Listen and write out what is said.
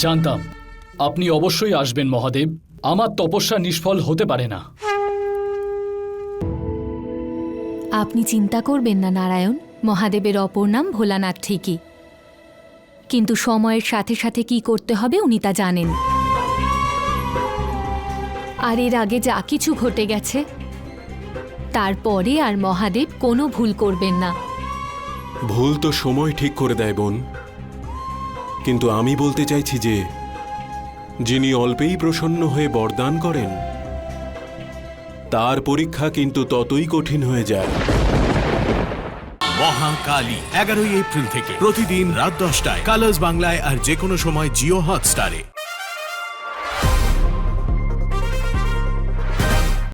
জানতাম আপনি অবশ্যই আসবেন মহাদেব। আমার তপস্যা নিষ্ফল হতে পারে না। আপনি চিন্তা করবেন না নারায়ণ, মহাদেবের অপর নাম ভোলানাথ ঠিকই, কিন্তু সময়ের সাথে সাথে কি করতে হবে উনি তা জানেন। আর এর আগে যা কিছু ঘটে গেছে তারপরে আর মহাদেব কোনো ভুল করবেন না। ভুল তো সময় ঠিক করে দেয় বোন, কিন্তু আমি বলতে চাইছি যে যিনি অল্পেই প্রসন্ন হয়ে বরদান করেন তার পরীক্ষা কিন্তু ততই কঠিন হয়ে যায়। মহাকালী 11ই এপ্রিল থেকে প্রতিদিন রাত 10টায় কালার্স বাংলায় আর যে কোনো সময় জিও হটস্টারে।